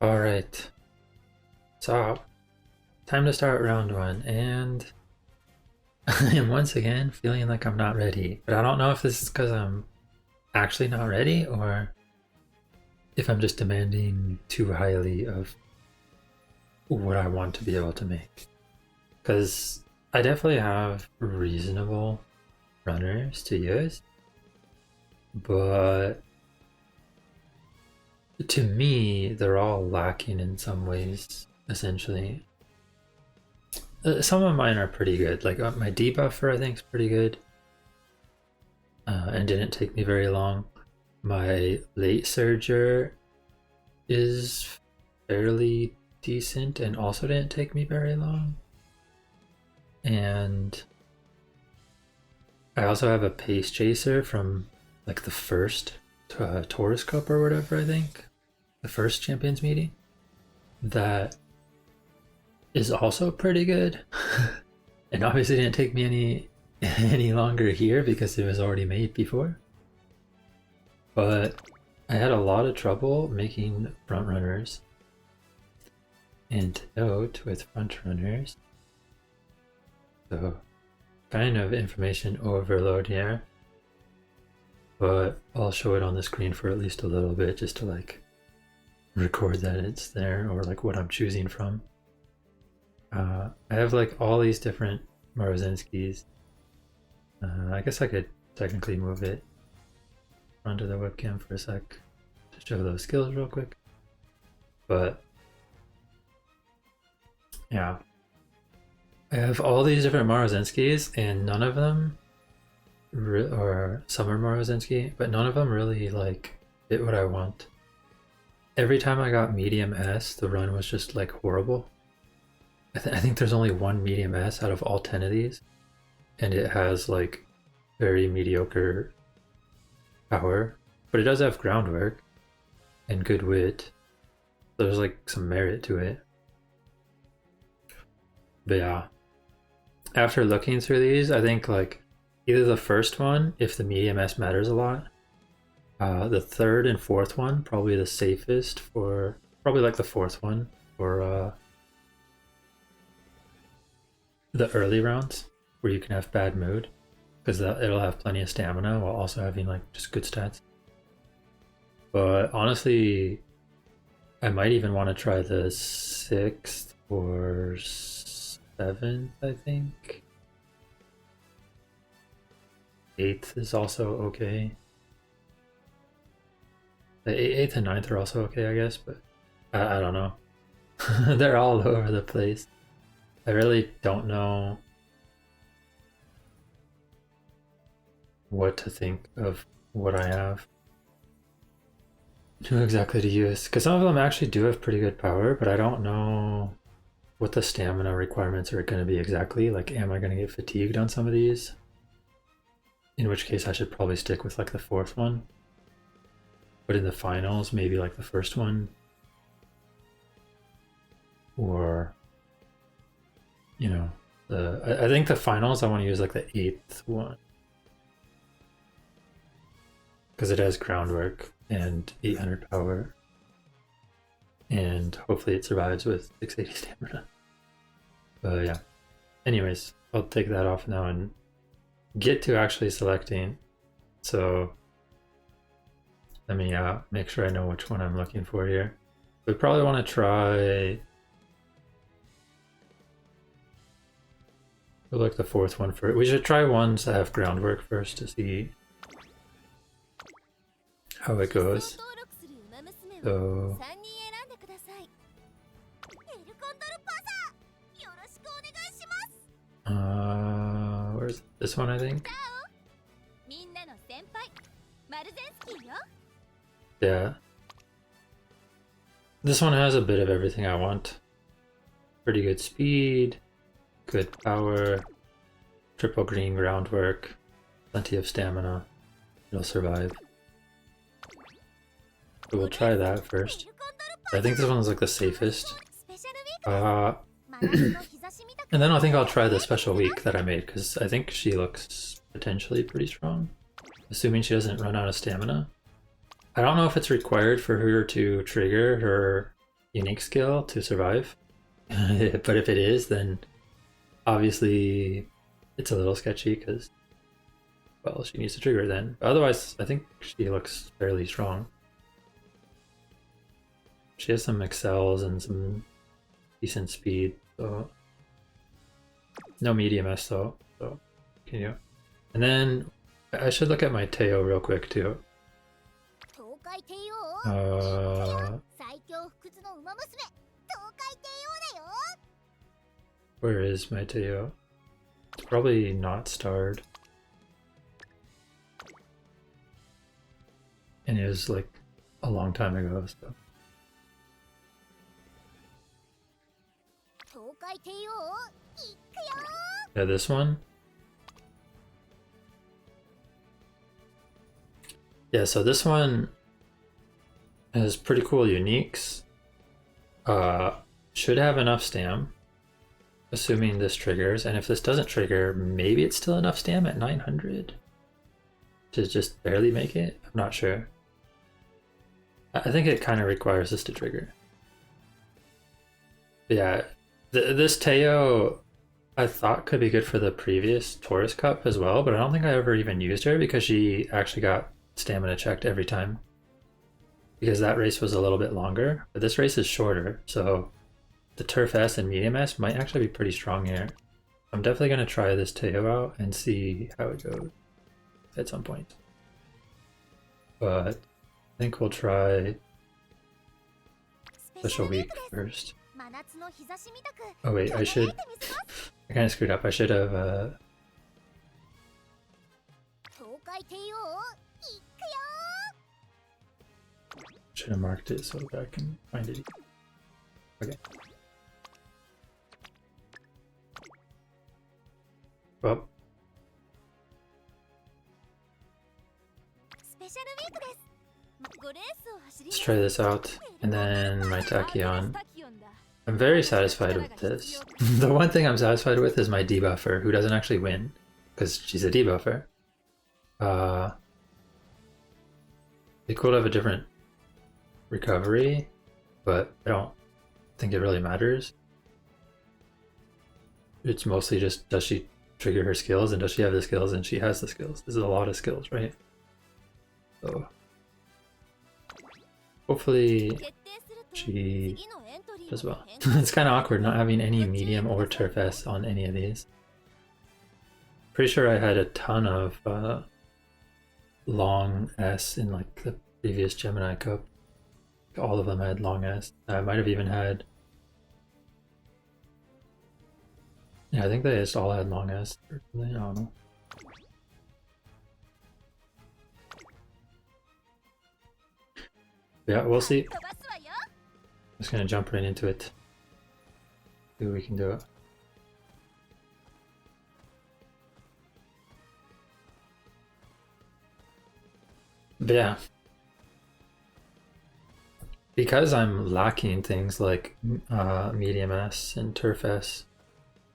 Alright, so time to start round one, and I am once again feeling like I'm not ready. But I don't know if this is because I'm actually not ready or if I'm just demanding too highly of what I want to be able to make. Because I definitely have reasonable runners to use, but to me, they're all lacking in some ways, essentially. Some of mine are pretty good. Like my Debuffer, I think, is pretty good. And didn't take me very long. My late Surger is fairly decent and also didn't take me very long. And I also have a Pace Chaser from like the first Taurus Cup or whatever, I think. The first Champions meeting. That is also pretty good. And obviously didn't take me any longer here because it was already made before. But I had a lot of trouble making front runners. And to note with front runners, so kind of information overload here, but I'll show it on the screen for at least a little bit just to like record that it's there or like what I'm choosing from. I have like all these different Maruzenskys. I guess I could technically move it onto the webcam for a sec to show those skills real quick. But yeah, I have all these different Maruzenskys and none of them, or Summer Maruzensky, but none of them really like fit what I want. Every time I got medium S, the run was just like horrible. I think there's only one medium S out of all 10 of these, and it has like very mediocre power, but it does have groundwork and good wit. So there's like some merit to it. But yeah, after looking through these, I think like either the first one, if the medium S matters a lot, the third and fourth one, probably the safest for, probably like the fourth one for the early rounds where you can have bad mood, because it'll have plenty of stamina while also having like just good stats. But honestly, I might even want to try the 6th or 7th, I think. 8th is also okay. The 8th and 9th are also okay, I guess, but I don't know. They're all over the place. I really don't know what to think of what I have. Who exactly to use, because some of them actually do have pretty good power, but I don't know what the stamina requirements are going to be exactly. Like, am I going to get fatigued on some of these? In which case I should probably stick with like the 4th one. But in the finals, maybe like the 1st one. Or, you know, I think the finals I want to use like the 8th one. Because it has groundwork and 800 power. And hopefully it survives with 680 stamina. But yeah. Anyways, I'll take that off now and get to actually selecting. So let me make sure I know which one I'm looking for here. We probably want to try like the 4th one first. We should try ones that have groundwork first to see how it goes. So where's this one, I think? Yeah. This one has a bit of everything I want. Pretty good speed, good power, triple green groundwork, plenty of stamina. It'll survive. So we'll try that first. I think this one's like the safest. And then I think I'll try the special week that I made, because I think she looks potentially pretty strong. Assuming she doesn't run out of stamina. I don't know if it's required for her to trigger her unique skill to survive. But if it is, then obviously it's a little sketchy because, well, she needs to trigger then. But otherwise, I think she looks fairly strong. She has some excels and some decent speed, so no medium S though. So continue. And then I should look at my Teio real quick too. Where is my Teio? It's probably not starred. And it was like a long time ago, so. Yeah, this one. Yeah, so this one has pretty cool uniques. Should have enough stam, assuming this triggers. And if this doesn't trigger, maybe it's still enough stam at 900 to just barely make it. I'm not sure. I think it kind of requires this to trigger. But yeah, this Teio I thought could be good for the previous Taurus Cup as well, but I don't think I ever even used her because she actually got stamina checked every time. Because that race was a little bit longer, but this race is shorter, so the Turf S and Medium S might actually be pretty strong here. I'm definitely going to try this Teio out and see how it goes at some point. But I think we'll try Special Week first. Oh wait, I kind of screwed up. I should have marked it so that I can find it. Okay. Well, let's try this out, and then my Tachyon. I'm very satisfied with this. The one thing I'm satisfied with is my Debuffer, who doesn't actually win, because she's a Debuffer. It'd be cool to have a different recovery, but I don't think it really matters. It's mostly just, does she trigger her skills, and does she have the skills, and she has the skills. This is a lot of skills, right? So hopefully she does well. It's kind of awkward not having any medium or Turf S on any of these. Pretty sure I had a ton of long S in like the previous Gemini Cup. All of them had long S. I might have even had... Yeah, I think they just all had long S. I don't know. Yeah, we'll see. I'm just gonna jump right into it. See if we can do it. But yeah. Because I'm lacking things like medium S and Turf S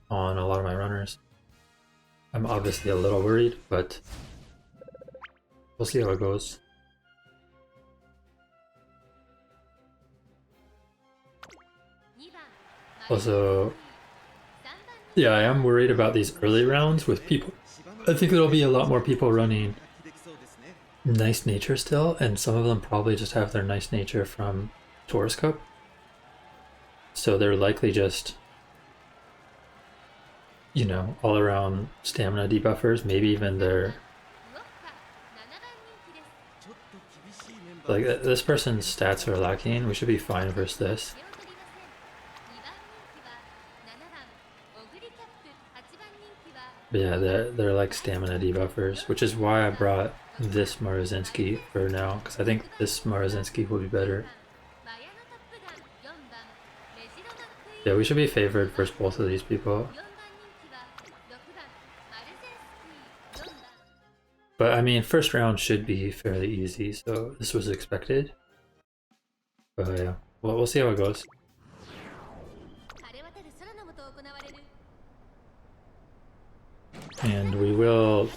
on a lot of my runners, I'm obviously a little worried, but we'll see how it goes. Also, yeah, I am worried about these early rounds with people. I think there'll be a lot more people running nice nature still, and some of them probably just have their nice nature from Taurus Cup. So they're likely just, you know, all around stamina debuffers, maybe even their... Like, this person's stats are lacking, we should be fine versus this. But yeah, they're like stamina debuffers, which is why I brought this Maruzensky for now, because I think this Maruzensky will be better. Yeah, we should be favored versus both of these people. But I mean, first round should be fairly easy, so this was expected. But yeah, well, we'll see how it goes. And we will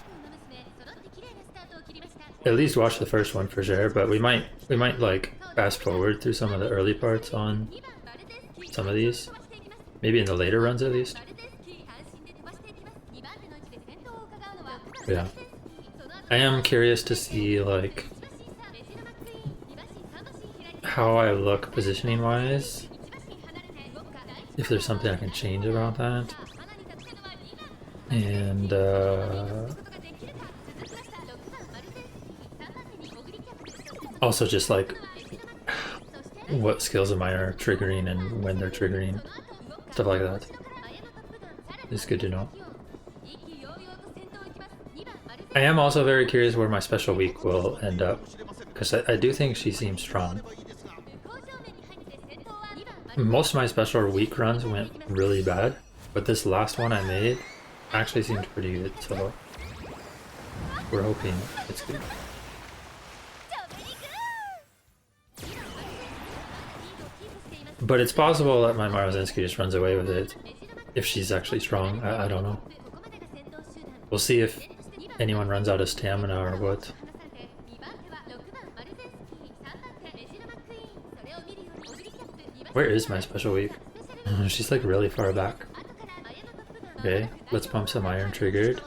at least watch the first one for sure, but we might like fast forward through some of the early parts on some of these. Maybe in the later runs at least. Yeah. I am curious to see like how I look positioning wise. If there's something I can change about that. And also just like what skills of mine are triggering and when they're triggering. Stuff like that. It's good to know. I am also very curious where my special week will end up, because I do think she seems strong. Most of my special week runs went really bad, but this last one I made actually seemed pretty good, so we're hoping it's good. But it's possible that my Maruzensky just runs away with it if she's actually strong. I don't know. We'll see if anyone runs out of stamina or what. Where is my special week? She's like really far back. Okay, let's pump some iron triggered.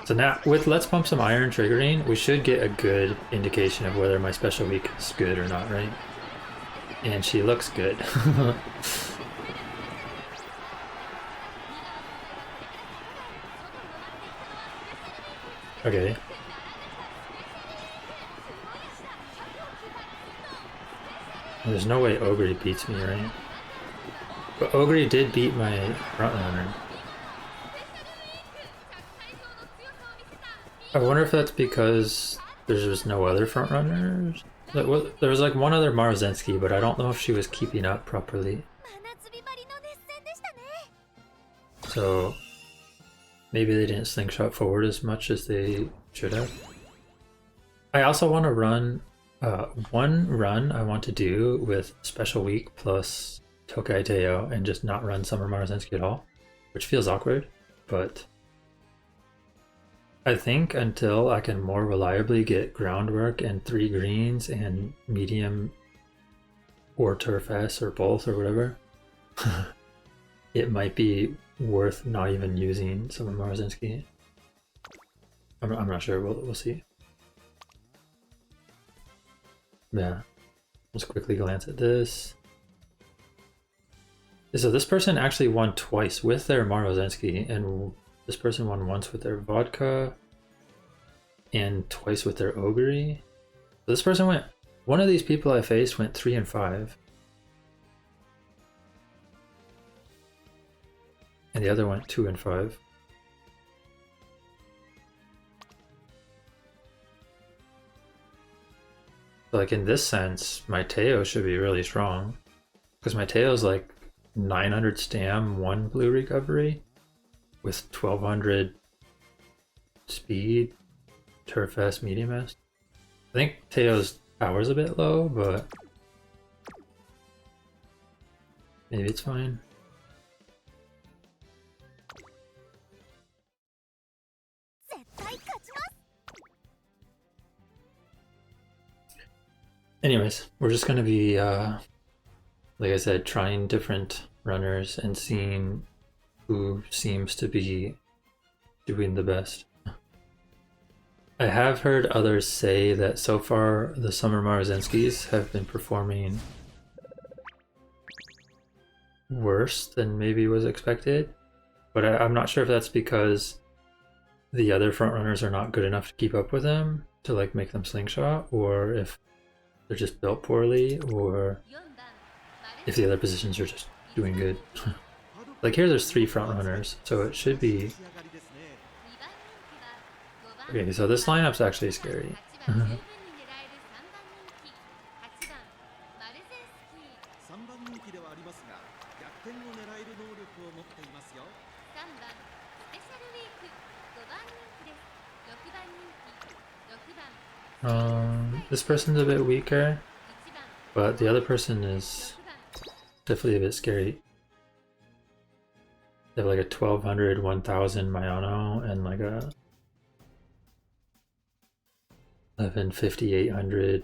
So now, with let's pump some iron triggering, we should get a good indication of whether my special week is good or not, right? And she looks good. Okay. There's no way Ogre beats me, right? But Ogre did beat my frontrunner. I wonder if that's because there's just no other frontrunners? Like, well, there was like one other Maruzensky, but I don't know if she was keeping up properly. So maybe they didn't slingshot forward as much as they should have. I also want to run one run I want to do with special week plus Tokai Teio and just not run Summer Maruzensky at all, which feels awkward, but I think until I can more reliably get groundwork and 3 greens and medium or turf S or both or whatever, it might be worth not even using Summer Maruzensky. I'm not sure, we'll see. Yeah, let's quickly glance at this. So this person actually won twice with their Maruzensky, and this person won once with their vodka and twice with their ogre. So this person went, one of these people I faced went 3 and 5. And the other went 2 and 5. So like in this sense, my Teio should be really strong. Because my Teio's like 900 stam, 1 blue recovery with 1200 speed, turf S, medium S. I think Teio's power's a bit low, but maybe it's fine. Anyways, we're just gonna be, like I said, trying different runners and seeing who seems to be doing the best. I have heard others say that so far the Summer Maruzenskys have been performing worse than maybe was expected, but I'm not sure if that's because the other frontrunners are not good enough to keep up with them to like make them slingshot, or if they're just built poorly, or if the other positions are just doing good. Like here there's 3 frontrunners, so it should be... Okay, so this lineup's actually scary. This person's a bit weaker, but the other person is definitely a bit scary. They have like a 1200, 1000 Mayano and like a 1150, 800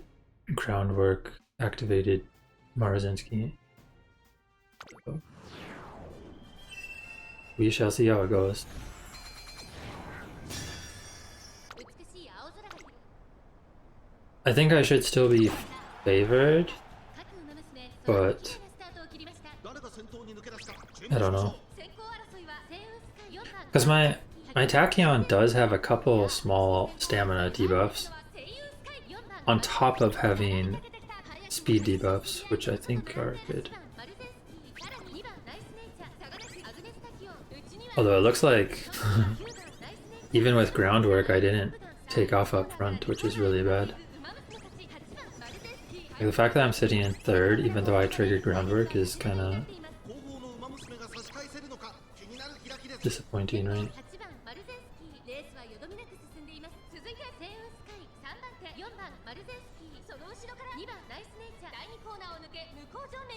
groundwork activated Maruzensky. We shall see how it goes. I think I should still be favored, but I don't know. Because my Tachyon does have a couple small stamina debuffs on top of having speed debuffs, which I think are good. Although it looks like even with groundwork I didn't take off up front, which is really bad. Like, the fact that I'm sitting in third, even though I triggered groundwork, is kind of disappointing, right?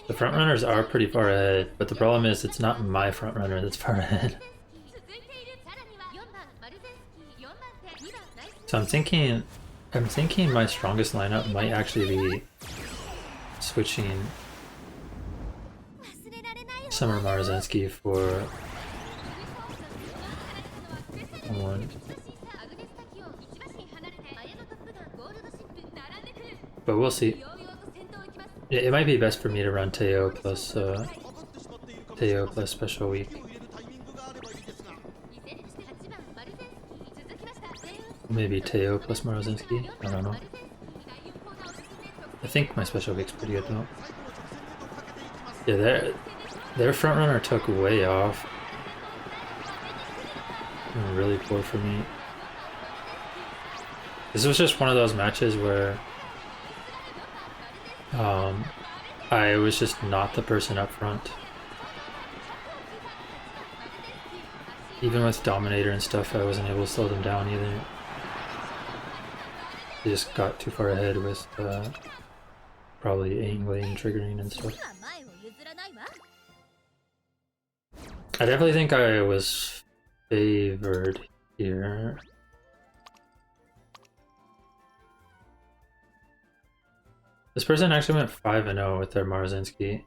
The frontrunners are pretty far ahead, but the problem is it's not my frontrunner that's far ahead. So I'm thinking my strongest lineup might actually be switching Summer Maruzensky for one. But we'll see. Yeah, it might be best for me to run Teio plus special week. Maybe Teio plus Maruzensky? I don't know. I think my special week's pretty good though. Yeah, their frontrunner took way off. Really poor for me. This was just one of those matches where I was just not the person up front. Even with Dominator and stuff, I wasn't able to slow them down either. They just got too far ahead with probably angling, triggering and stuff. I definitely think I was favored here. This person actually went 5-0 with their Maruzensky.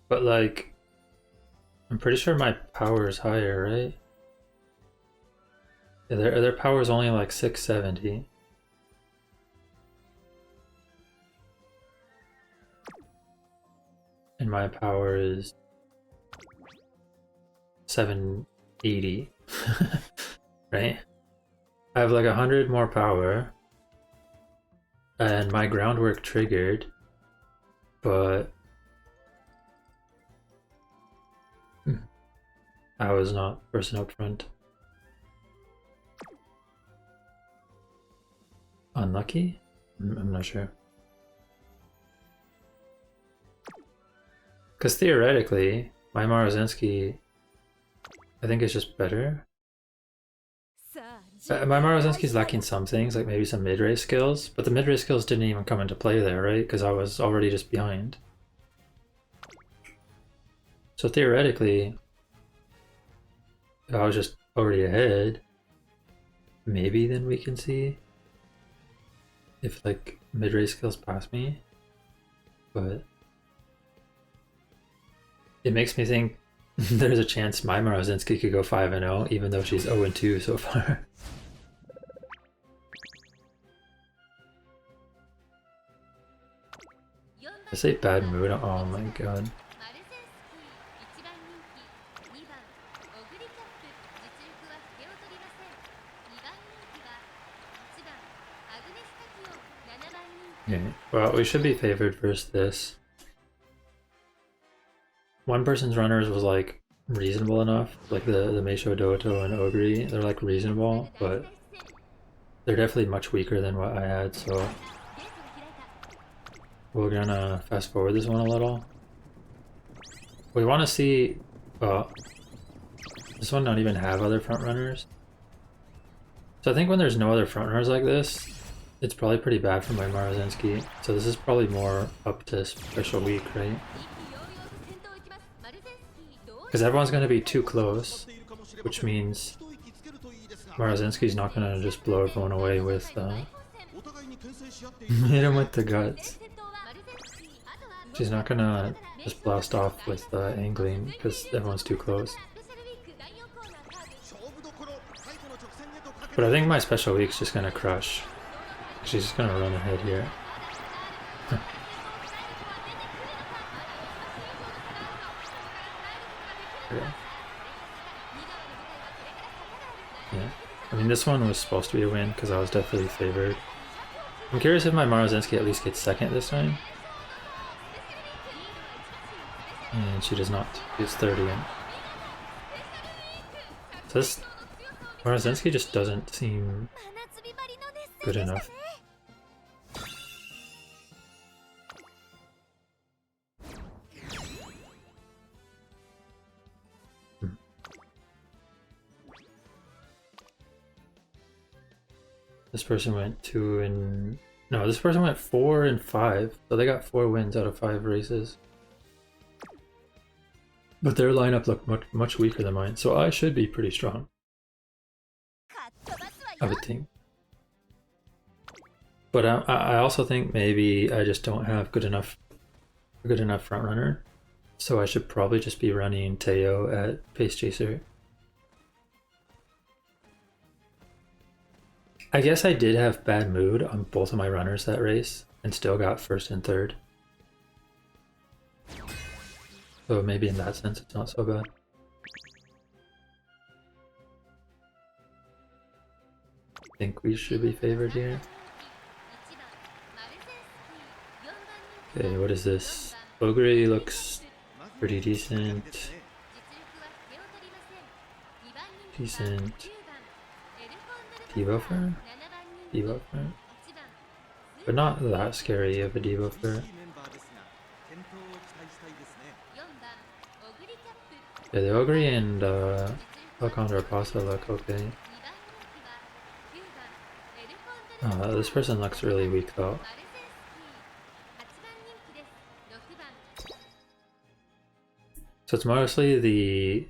But like, I'm pretty sure my power is higher, right? Yeah, their power is only like 670. And my power is 780. Right? I have like 100 more power. And my groundwork triggered, but I was not person up front. Unlucky? I'm not sure. Because theoretically, my Maruzensky, I think, is just better. My Maruzensky's lacking some things, like maybe some mid-race skills, but the mid-race skills didn't even come into play there, right? Because I was already just behind. So theoretically, if I was just already ahead, maybe then we can see if like mid-race skills pass me. But it makes me think there's a chance my Maruzensky could go 5-0, even though she's 0-2 so far. I say bad mood. Oh my god. Okay, well, we should be favored versus this. One person's runners was like reasonable enough, like the Meisho Doto and Ogre, they're like reasonable, but they're definitely much weaker than what I had, so we're gonna fast forward this one a little. We want to see, this one not even have other front runners. So I think when there's no other front runners like this, it's probably pretty bad for my Maruzensky. So this is probably more up to special week, right? Because everyone's going to be too close, which means Maruzensky's not going to just blow everyone away with Hit him with the guts. She's not gonna just blast off with angling because everyone's too close. But I think my special week's just gonna crush. She's just gonna run ahead here. Yeah. I mean, this one was supposed to be a win because I was definitely favored. I'm curious if my Maruzensky at least gets second this time. And she does not. She's third again. So this Maruzensky just doesn't seem good enough. This person went 2 and... No, this person went 4 and 5. So they got 4 wins out of 5 races. But their lineup looked much weaker than mine, so I should be pretty strong. I would think. But I also think maybe I just don't have a good enough front runner. So I should probably just be running Teio at Pace Chaser. I guess I did have bad mood on both of my runners that race and still got first and third. So maybe in that sense it's not so bad. I think we should be favored here. Okay, what is this? Ogre looks pretty decent. Decent. Debuffer? Debuffer? But not that scary of a debuffer. Yeah, the Ogre and Alcondra Pasta look okay. This person looks really weak though. So it's mostly the...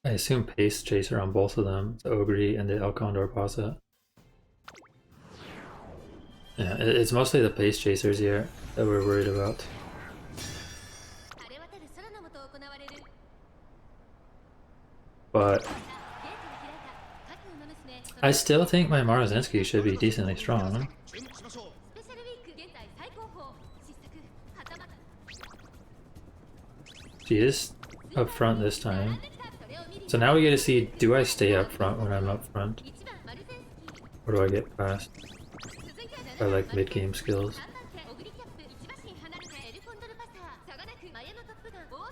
I assume Pace Chaser on both of them, the Ogre and the Alcondor Pasa. Yeah, it's mostly the Pace Chasers here that we're worried about. But I still think my Maruzensky should be decently strong. She is up front this time. So now we get to see, do I stay up front when I'm up front? Or do I get past? I like mid-game skills.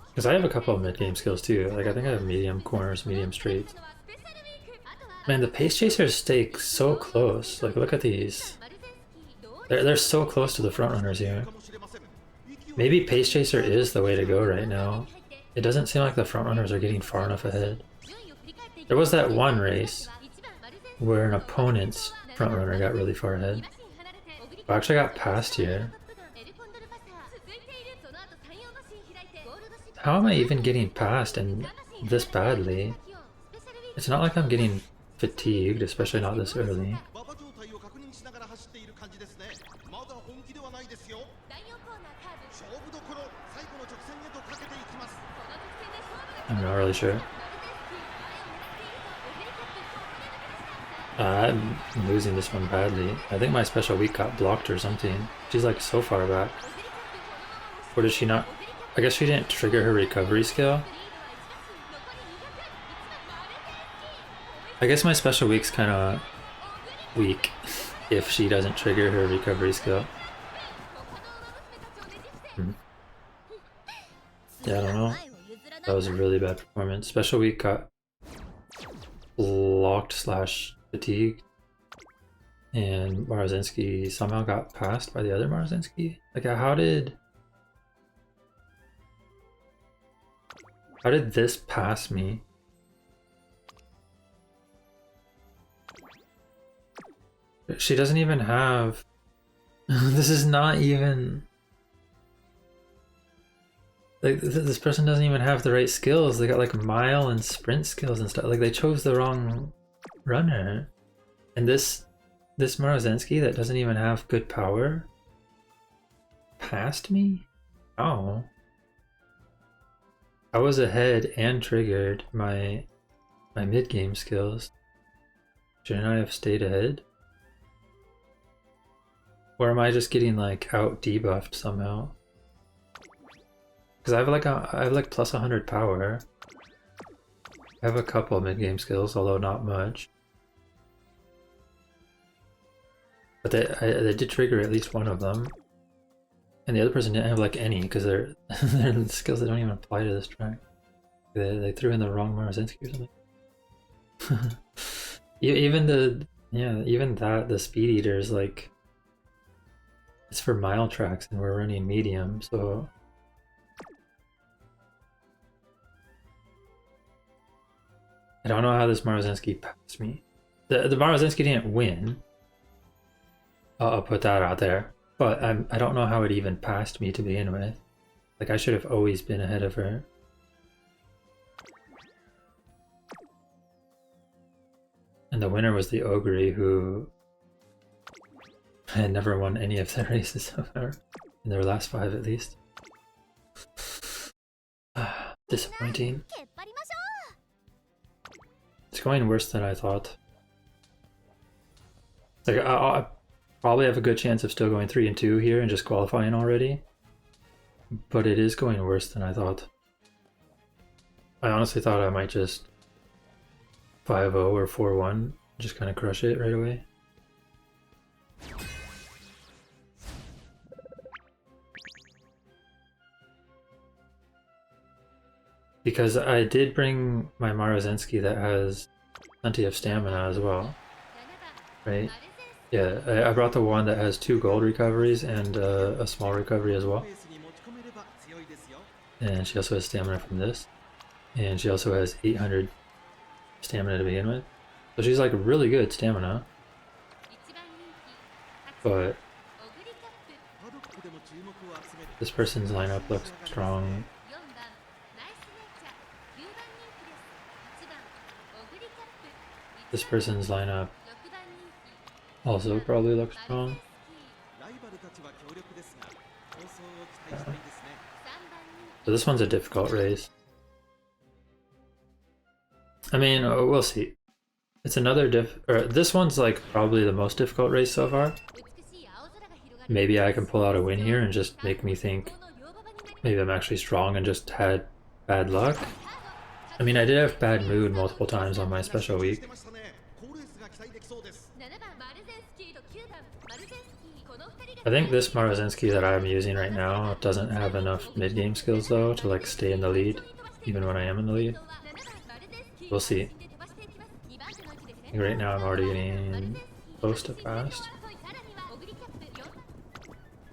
Because I have a couple of mid-game skills too. Like I think I have medium corners, medium straights. Man, the Pace Chasers stay so close. Like look at these. They're so close to the front runners here. Maybe Pace Chaser is the way to go right now. It doesn't seem like the front runners are getting far enough ahead. There was that one race where an opponent's front runner got really far ahead. I actually got past here. How am I even getting past and this badly? It's not like I'm getting fatigued, especially not this early. I'm not really sure. I'm losing this one badly. I think my special week got blocked or something. She's like so far back. Or did she not? I guess she didn't trigger her recovery skill. I guess my special week's kind of weak if she doesn't trigger her recovery skill. Yeah, I don't know. That was a really bad performance. Special week got blocked / fatigued. And Maruzensky somehow got passed by the other Maruzensky. Like how did this pass me? She doesn't even have... This is not even... Like, this person doesn't even have the right skills. They got like mile and sprint skills and stuff. Like they chose the wrong runner. And this This Maruzensky that doesn't even have good power passed me? Oh. I was ahead and triggered my mid-game skills. Shouldn't I have stayed ahead? Or am I just getting like out debuffed somehow? Because I have like plus 100 power. I have a couple of mid-game skills, although not much. But they did trigger at least one of them. And the other person didn't have like any, because their skills that don't even apply to this track. They threw in the wrong Maruzensky or something. Even the Speed Eater is like, it's for mile tracks and we're running medium, so I don't know how this Maruzensky passed me. The Maruzensky didn't win. I'll put that out there. But I don't know how it even passed me to begin with. Like, I should have always been ahead of her. And the winner was the Ogre, who had never won any of their races so far. In their last 5 at least. Disappointing. It's going worse than I thought. Like, I probably have a good chance of still going 3-2 here and just qualifying already. But it is going worse than I thought. I honestly thought I might just 5-0 or 4-1, just kind of crush it right away. Because I did bring my Maruzensky that has plenty of stamina as well, right? Yeah, I brought the one that has 2 gold recoveries and a small recovery as well. And she also has stamina from this. And she also has 800 stamina to begin with. So she's like really good stamina. But this person's lineup looks strong. This person's lineup also probably looks strong. So this one's a difficult race. I mean, we'll see. It's another this one's like probably the most difficult race so far. Maybe I can pull out a win here and just make me think maybe I'm actually strong and just had bad luck. I mean, I did have bad mood multiple times on my special week. I think this Maruzensky that I'm using right now doesn't have enough mid-game skills though to like stay in the lead, even when I am in the lead. We'll see. I think right now I'm already getting close to fast.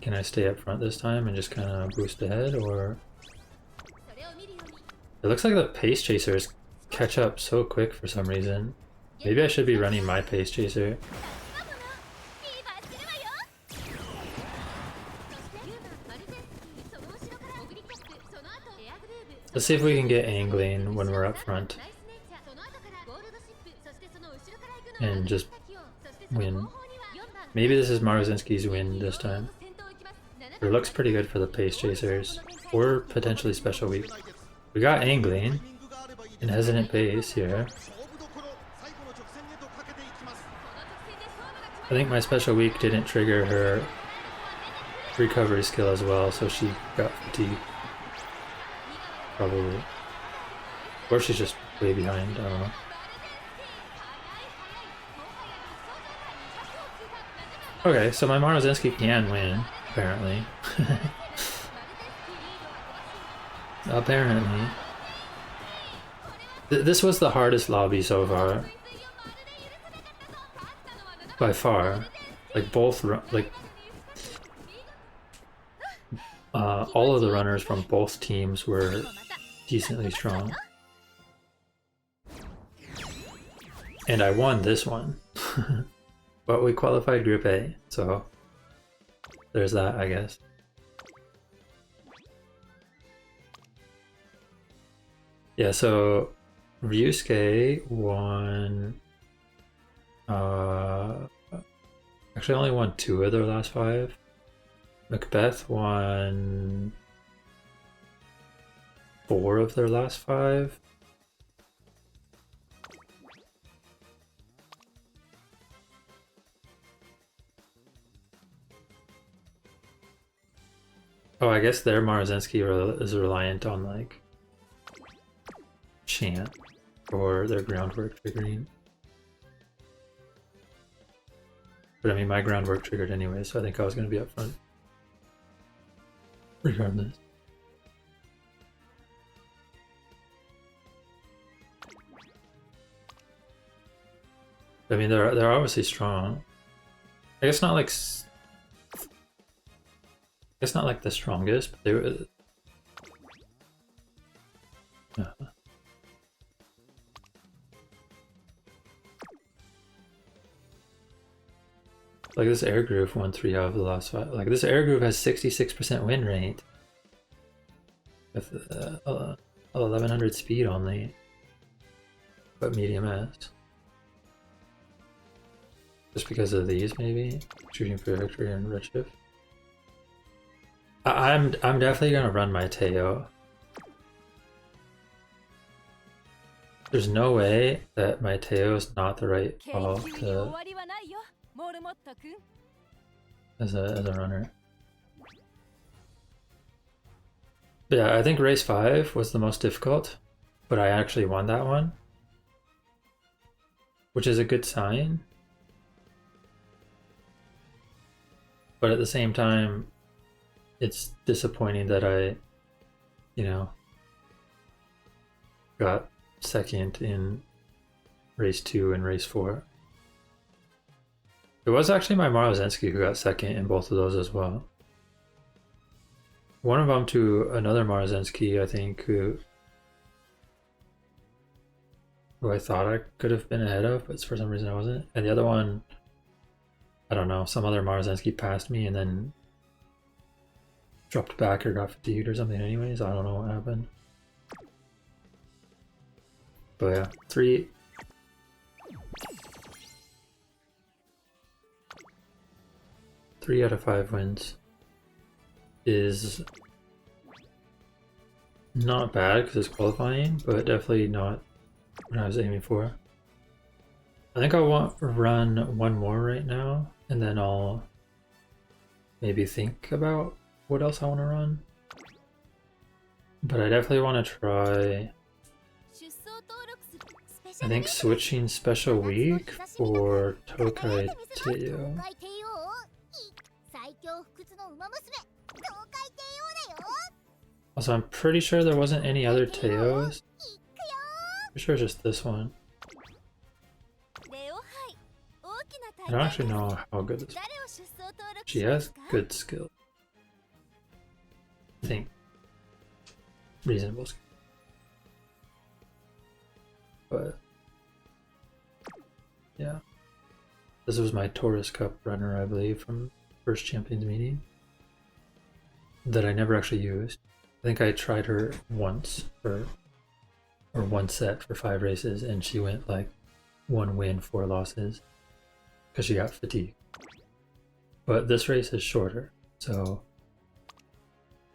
Can I stay up front this time and just kind of boost ahead, or... It looks like the pace chasers catch up so quick for some reason. Maybe I should be running my pace chaser. Let's see if we can get angling when we're up front. And just win. Maybe this is Maruzensky's win this time. It looks pretty good for the pace chasers. Or potentially special week. We got angling and hesitant pace here. I think my special week didn't trigger her recovery skill as well, so she got fatigued. Probably. Or she's just way behind, I don't know. Okay, so my Maruzensky can win, apparently. Apparently. This was the hardest lobby so far. By far. Like both, all of the runners from both teams were decently strong. And I won this one. But we qualified Group A, so there's that, I guess. Yeah, so Ryusuke won Actually, only won 2 of their last 5. Macbeth won 4 of their last 5. Oh, I guess their Maruzensky is reliant on like chant or their groundwork triggering. But I mean, my groundwork triggered anyway, so I think I was going to be up front. Regardless. I mean, they're obviously strong. I guess not like it's not like the strongest, but they were. Like this air groove won 3 out of the last 5. Like this air groove has 66% win rate with 1100 speed only, but medium S. Just because of these, maybe shooting for victory and redshift. I'm definitely gonna run my Teio. There's no way that my Teio is not the right call to as a runner. But yeah, I think race 5 was the most difficult, but I actually won that one, which is a good sign. But at the same time, it's disappointing that I, you know, got second in race 2 and race 4. It was actually my Maruzensky who got second in both of those as well. One of them to another Maruzensky, I think, who I thought I could have been ahead of, but for some reason I wasn't. And the other one, I don't know, some other Maruzensky passed me and then dropped back or got fatigued or something anyways. I don't know what happened. But yeah, 3 out of 5 wins is not bad because it's qualifying, but definitely not what I was aiming for. I think I want to run one more right now, and then I'll maybe think about what else I want to run. But I definitely want to try, I think, switching special week for Tokai Teio. Also, I'm pretty sure there wasn't any other Teios. I'm sure it's just this one. I don't actually know how good this is. She has good skill. I think. Reasonable skill. But yeah. This was my Taurus Cup runner, I believe, from first Champions meeting. That I never actually used. I think I tried her once or one set for 5 races, and she went like 1 win, 4 losses because she got fatigued. But this race is shorter, so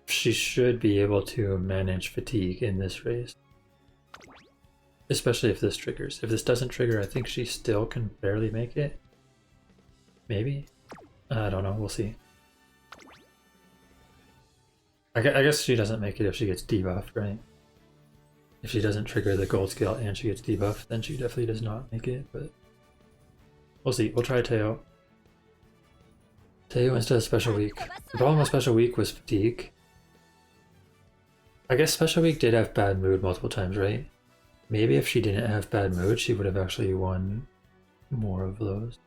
she should be able to manage fatigue in this race, especially if this triggers. If this doesn't trigger, I think she still can barely make it. Maybe? I don't know, we'll see. I guess she doesn't make it if she gets debuffed, right? If she doesn't trigger the gold skill and she gets debuffed, then she definitely does not make it, but we'll see. We'll try Teio. Teio instead of special week. The problem with special week was fatigue. I guess special week did have bad mood multiple times, right? Maybe if she didn't have bad mood, she would have actually won more of those.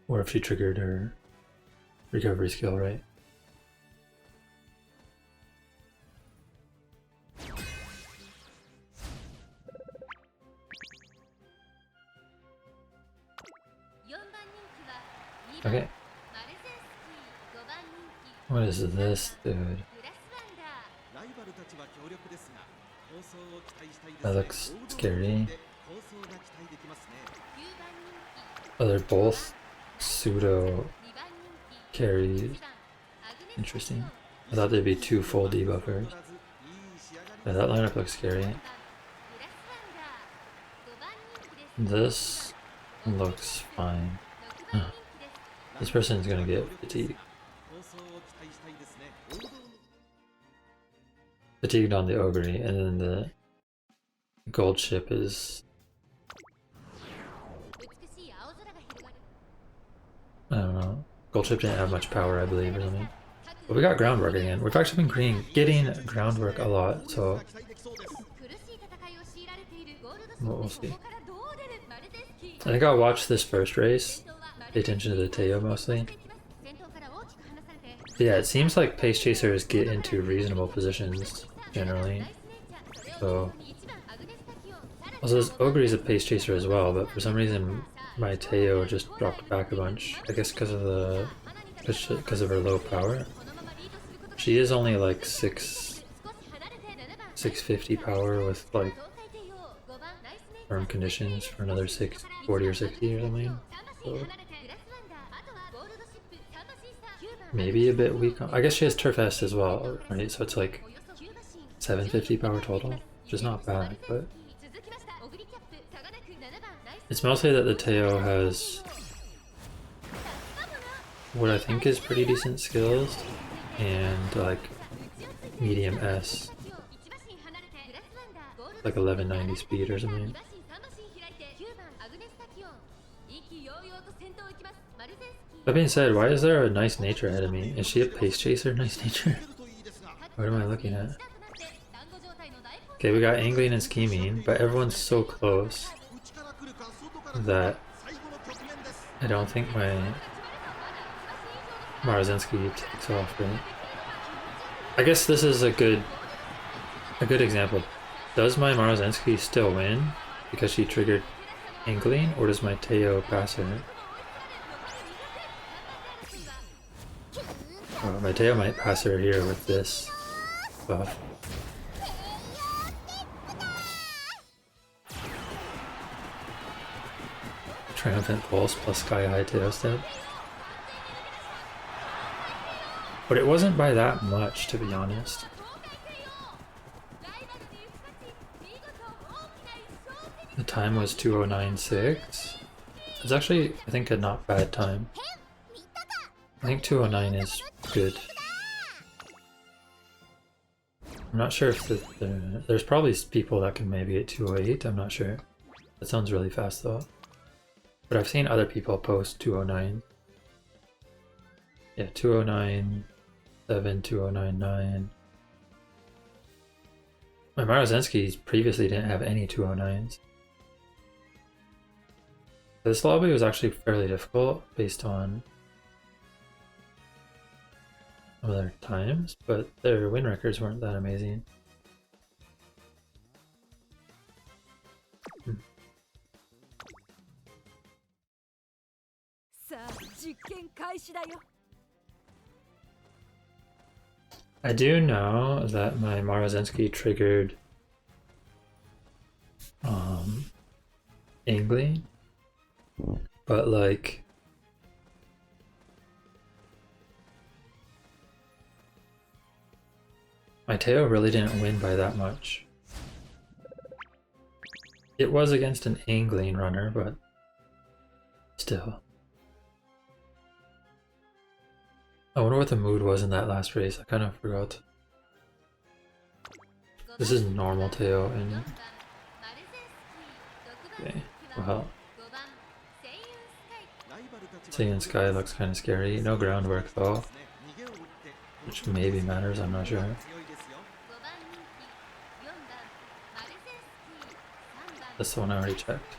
Or if she triggered her recovery skill, right? Okay. What is this, dude? That looks scary. Oh, they're both pseudo carries. Interesting. I thought there'd be 2 full debuffers. Yeah, that lineup looks scary. This looks fine. This person's gonna get fatigued. Fatigued on the Ogre, and then the gold ship is... I don't know. Gold ship didn't have much power, I believe, or something. But we got groundwork again. We've actually been getting groundwork a lot, so we'll see. I think I'll watch this first race. Pay attention to the Teio mostly. But yeah, it seems like pace chasers get into reasonable positions generally. So also this Ogre is a pace chaser as well, but for some reason my Teio just dropped back a bunch. I guess because of her low power. She is only like 650 power with like firm conditions for another 640 or 60 or something. So maybe a bit weak. I guess she has Turf S as well, right? So it's like 750 power total, which is not bad, but it's mostly that the Teio has what I think is pretty decent skills and like medium S, like 1190 speed or something. That being said, why is there a nice nature ahead of me? Is she a pace chaser? Nice nature? What am I looking at? Okay, we got angling and scheming, but everyone's so close that I don't think my Maruzensky takes off, right? I guess this is a good example. Does my Maruzensky still win because she triggered angling, or does my Teio pass her? Oh, my Teio might pass her here with this buff. Triumphant Pulse plus Sky High Teio Step. But it wasn't by that much, to be honest. The time was 2:09.6. It's actually, I think, a not bad time. I think 2:09 is good. I'm not sure if there's probably people that can maybe get 2:08, I'm not sure. That sounds really fast though. But I've seen other people post 2:09. Yeah, 2:09.7, 2:09.9. My Maruzensky previously didn't have any 2:09s. This lobby was actually fairly difficult based on some of their times, but their win records weren't that amazing. I do know that my Maruzensky triggered angling, but like my Teio really didn't win by that much. It was against an angling runner, but still. I wonder what the mood was in that last race. I kind of forgot. This is normal Teio and... Okay, well... Seiyan Sky looks kind of scary. No groundwork though. Which maybe matters, I'm not sure. That's the one I already checked.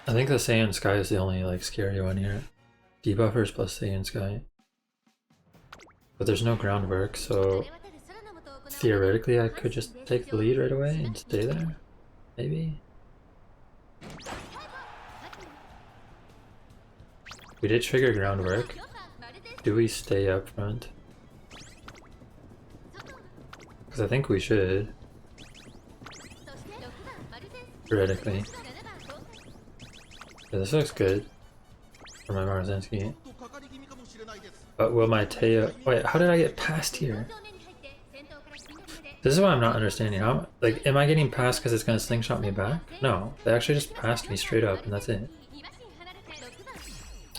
I think the Seiyan Sky is the only like scary one here. Debuffers plus Seiyan Sky. But there's no groundwork, so theoretically I could just take the lead right away and stay there? Maybe? We did trigger groundwork. Do we stay up front? Because I think we should. theoretically. Yeah, this looks good for my Maruzensky. But will my Teio... Wait, how did I get past here? This is what I'm not understanding. How, like, am I getting past because it's going to slingshot me back? No, they actually just passed me straight up and that's it.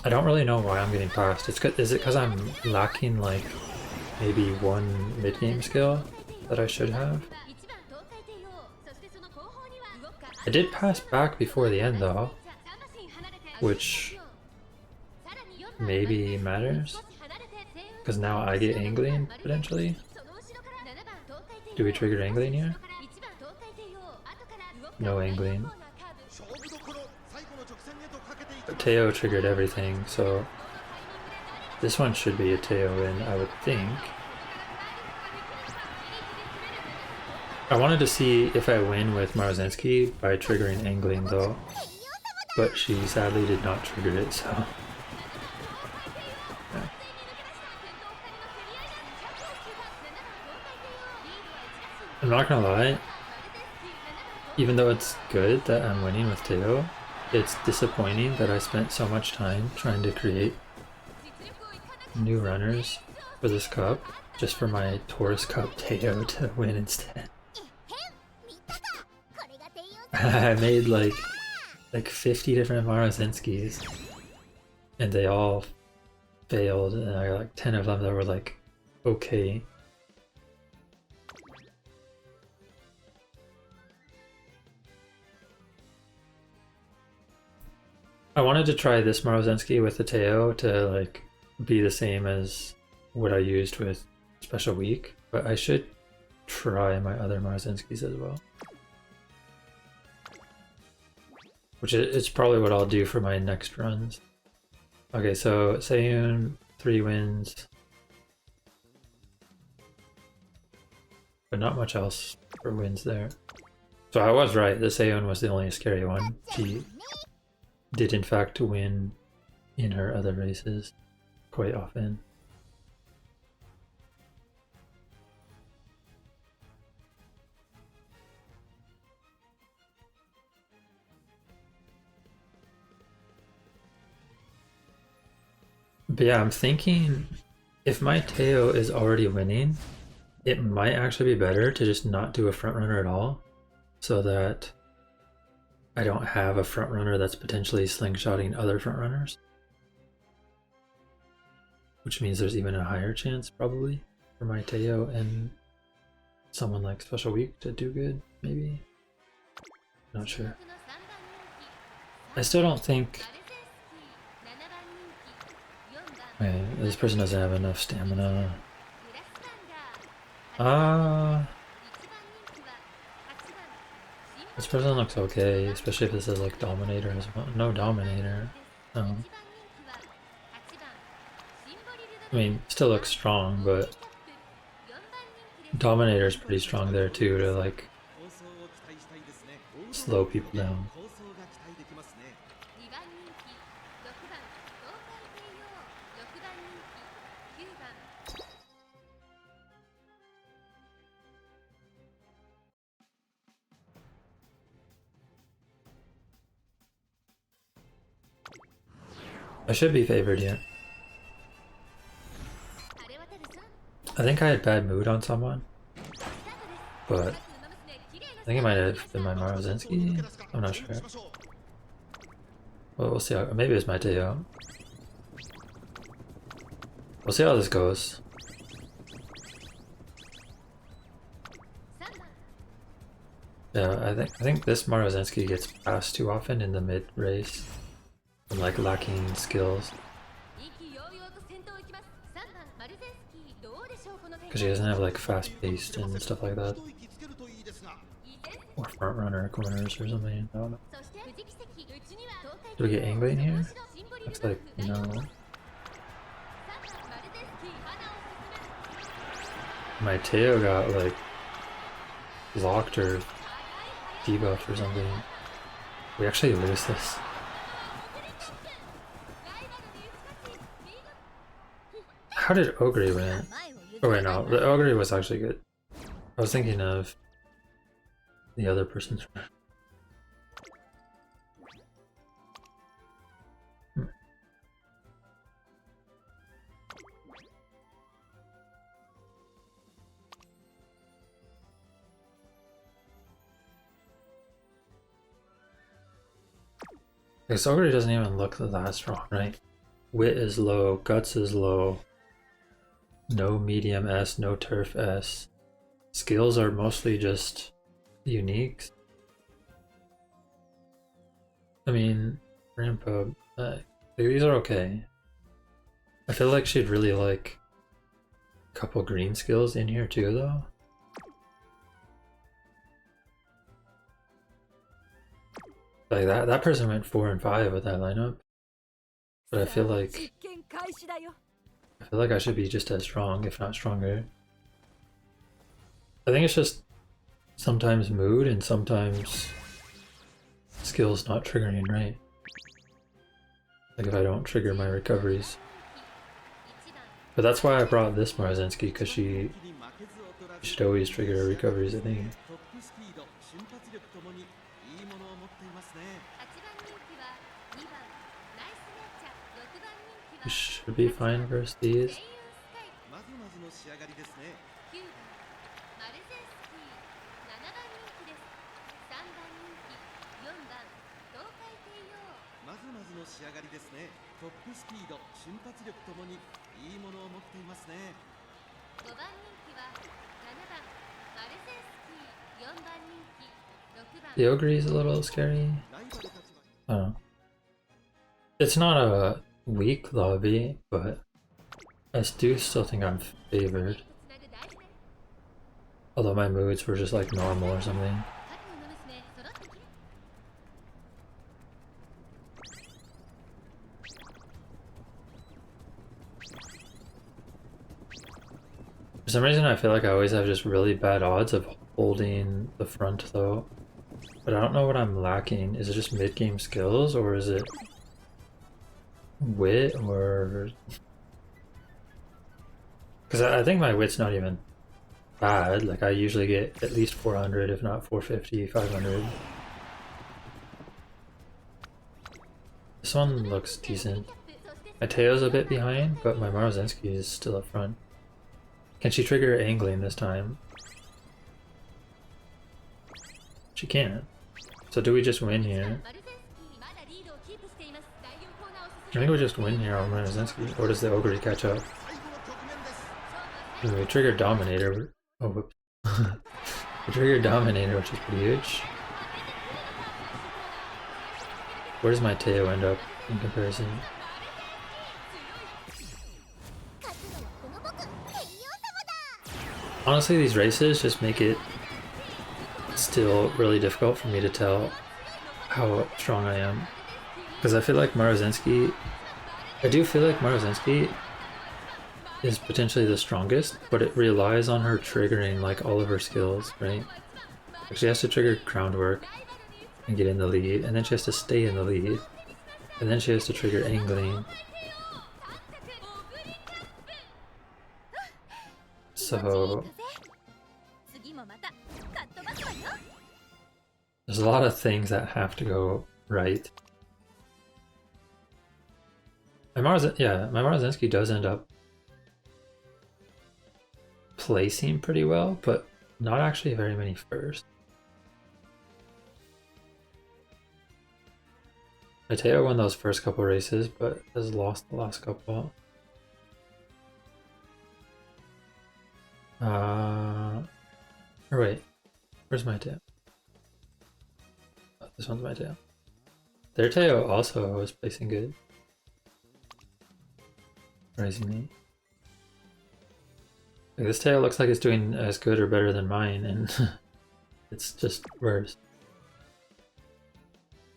I don't really know why I'm getting past. Is it because I'm lacking, like, maybe one mid-game skill that I should have? I did pass back before the end though, which maybe matters, because now I get angling potentially. Do we trigger angling here? No angling. But Teio triggered everything, so this one should be a Teio win, I would think. I wanted to see if I win with Maruzensky by triggering angling though, but she sadly did not trigger it, so... Yeah. I'm not gonna lie, even though it's good that I'm winning with Teio, it's disappointing that I spent so much time trying to create new runners for this cup, just for my Taurus Cup Teio to win instead. I made like 50 different Maruzenskys, and they all failed, and I got like 10 of them that were like okay. I wanted to try this Maruzensky with the Teio to like be the same as what I used with Special Week, but I should try my other Maruzenskys as well. Which is probably what I'll do for my next runs. Okay, so Seiyun, 3 wins. But not much else for wins there. So I was right, the Seiyun was the only scary one. She did in fact win in her other races quite often. But yeah, I'm thinking if my Teio is already winning, it might actually be better to just not do a front runner at all, so that I don't have a front runner that's potentially slingshotting other front runners. Which means there's even a higher chance probably for my Teio and someone like Special Week to do good, maybe? Not sure. I still don't think... Wait, this person doesn't have enough stamina. This person looks okay, especially if this is like Dominator as well. No Dominator. No. I mean, still looks strong, but Dominator is pretty strong there too to like slow people down. I should be favored here. I think I had bad mood on someone, but I think it might have been my Maruzensky. I'm not sure. Well, we'll see how, maybe it's my Teio. We'll see how this goes. Yeah, I think this Maruzensky gets passed too often in the mid race. I'm like lacking skills. Because she doesn't have like fast paced and stuff like that. Or front runner corners or something. I don't know. Do we get angling here? Looks like no. My Teio got like locked or debuffed or something. We actually lose this. How did Ogre win? Oh wait, no, the Ogre was actually good. I was thinking of the other person's run. Because Ogre doesn't even look that strong, right? Wit is low, Guts is low, no medium S, no turf S. Skills are mostly just uniques. I mean, Grandpa, these are okay. I feel like she'd really like a couple green skills in here too, though. Like that person went 4 and 5 with that lineup, but I feel like I should be just as strong, if not stronger. I think it's just sometimes mood and sometimes skills not triggering right. Like if I don't trigger my recoveries. But that's why I brought this Maruzensky, because she should always trigger her recoveries, I think. We should be fine versus these. The Ogre is a little scary. Oh. It's not a weak lobby, but I do still think I'm favored. Although my moods were just like normal or something. For some reason I feel like I always have just really bad odds of holding the front though. But I don't know what I'm lacking. Is it just mid-game skills, or is it wit, or... Because I think my wit's not even bad. Like I usually get at least 400, if not 450, 500. This one looks decent. My Teio's a bit behind, but my Maruzensky is still up front. Can she trigger angling this time? She can't. So do we just win here? I think we just win here on Maruzensky, or does the Ogre catch up? We triggered Dominator. Oh, whoops. We triggered Dominator, which is pretty huge. Where does my Teio end up in comparison? Honestly, these races just make it still really difficult for me to tell how strong I am. Because I feel like Maruzensky... I do feel like Maruzensky is potentially the strongest, but it relies on her triggering like all of her skills, right? Like she has to trigger groundwork and get in the lead, and then she has to stay in the lead, and then she has to trigger angling. So there's a lot of things that have to go right. My Maruzensky does end up placing pretty well, but not actually very many first. Teio won those first couple races, but has lost the last couple. Or wait, where's my Teio? Oh, this one's my Teio. Their Teio also is placing good. Surprisingly. Like this Teio looks like it's doing as good or better than mine, and it's just worse.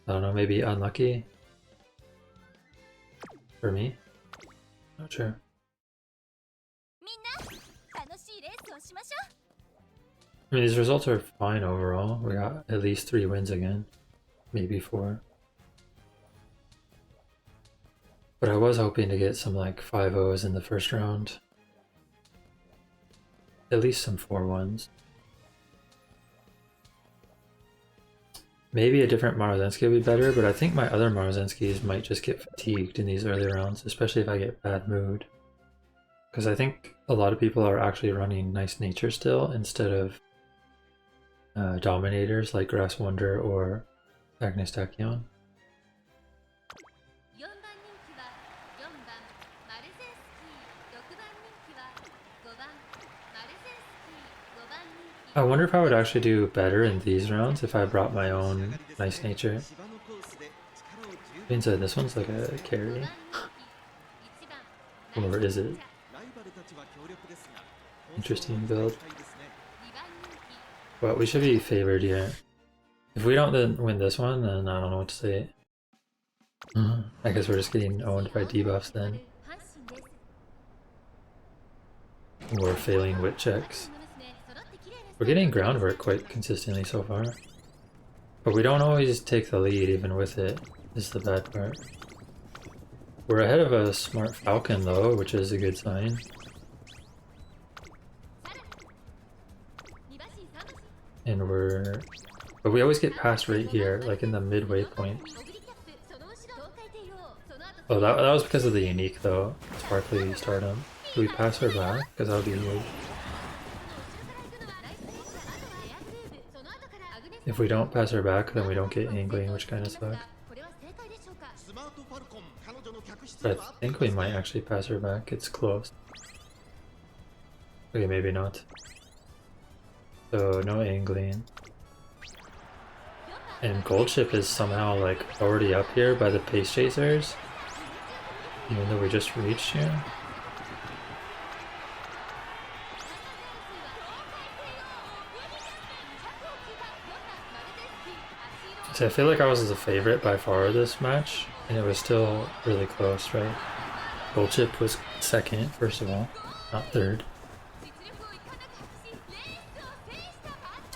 I don't know, maybe unlucky for me? Not sure. I mean, these results are fine overall. We got at least 3 wins again, maybe 4. But I was hoping to get some like 5-0s in the first round. At least some 4-1s. Maybe a different Maruzensky would be better, but I think my other Maruzenskys might just get fatigued in these early rounds, especially if I get bad mood. Because I think a lot of people are actually running Nice Nature still instead of Dominators like Grass Wonder or Agnes Tachyon. I wonder if I would actually do better in these rounds if I brought my own nice nature. Being said, this one's like a carry. Or is it? Interesting build. But we should be favored here. If we don't then win this one, then I don't know what to say. I guess we're just getting owned by debuffs then. We're failing wit checks. We're getting groundwork quite consistently so far. But we don't always take the lead even with it, is the bad part. We're ahead of a smart falcon though, which is a good sign. And but we always get passed right here, like in the midway point. Oh, that was because of the unique though, Sparkly Stardom. Do we pass her back? Because that would be huge. If we don't pass her back, then we don't get angling, which kind of sucks. But I think we might actually pass her back. It's close. Okay, maybe not. So no angling. And Gold Ship is somehow like already up here by the pace chasers, even though we just reached here. So I feel like I was the favorite by far this match, and it was still really close, right? Gold Chip was second, first of all, not third.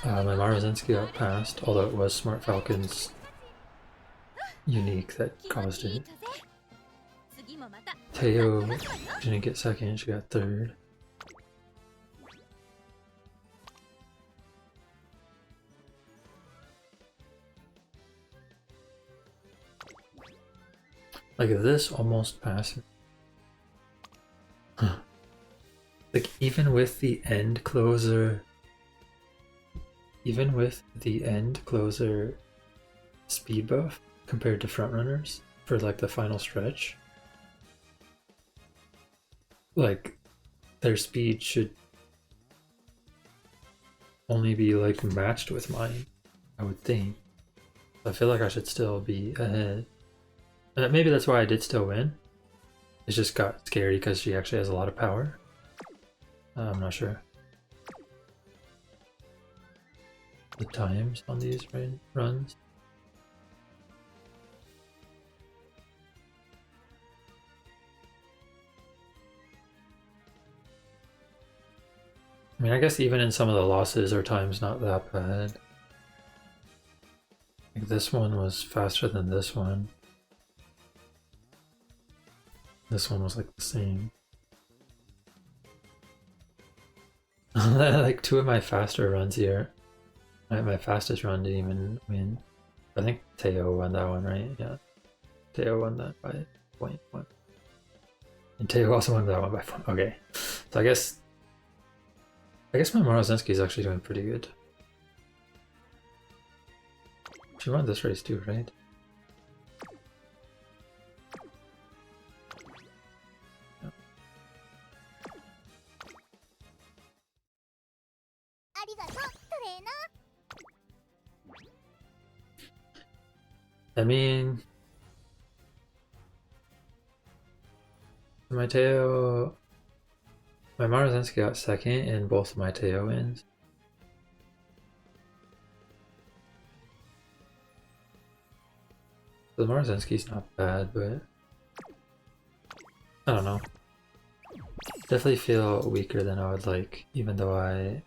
My Maruzensky got passed, although it was Smart Falcon's unique that caused it. Teio didn't get second, she got third. Like this almost passes. Huh. Like even with the end closer speed buff compared to frontrunners for like the final stretch, like their speed should only be like matched with mine, I would think. I feel like I should still be ahead. Maybe that's why I did still win. It just got scary because she actually has a lot of power. I'm not sure. The times on these runs. I mean, I guess even in some of the losses, our time's not that bad. Like this one was faster than this one. This one was like the same. Like two of my faster runs here. My fastest run didn't even win. I think Teio won that one, right? Yeah. Teio won that by 0.1. And Teio also won that one by 0.1. Okay. So I guess my Maruzensky is actually doing pretty good. She won this race too, right? I mean, my Maruzensky got second in both of my Teio wins. The Maruzensky's not bad, but I don't know. Definitely feel weaker than I would like, even though I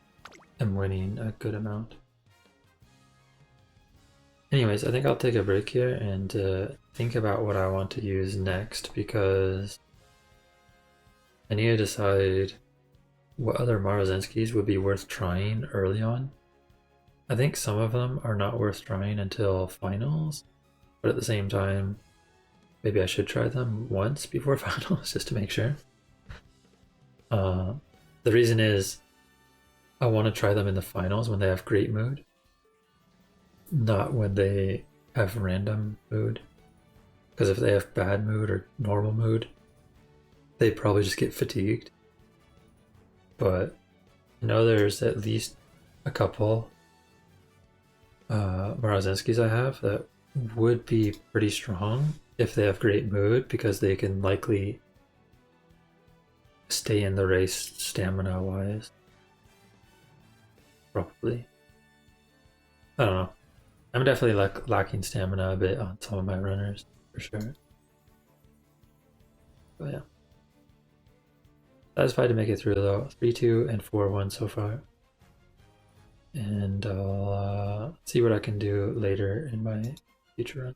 am winning a good amount. Anyways, I think I'll take a break here and think about what I want to use next, because I need to decide what other Maruzenskys would be worth trying early on. I think some of them are not worth trying until finals, but at the same time, maybe I should try them once before finals just to make sure. The reason is I want to try them in the finals when they have great mood, not when they have random mood. Because if they have bad mood or normal mood, they probably just get fatigued. but I know there's at least a couple Maruzenskys I have that would be pretty strong if they have great mood, because they can likely stay in the race stamina wise. Probably. I don't know. I'm definitely lacking stamina a bit on some of my runners, for sure. But yeah. Satisfied to make it through though. 3-2 and 4-1 so far. And I'll see what I can do later in my future run.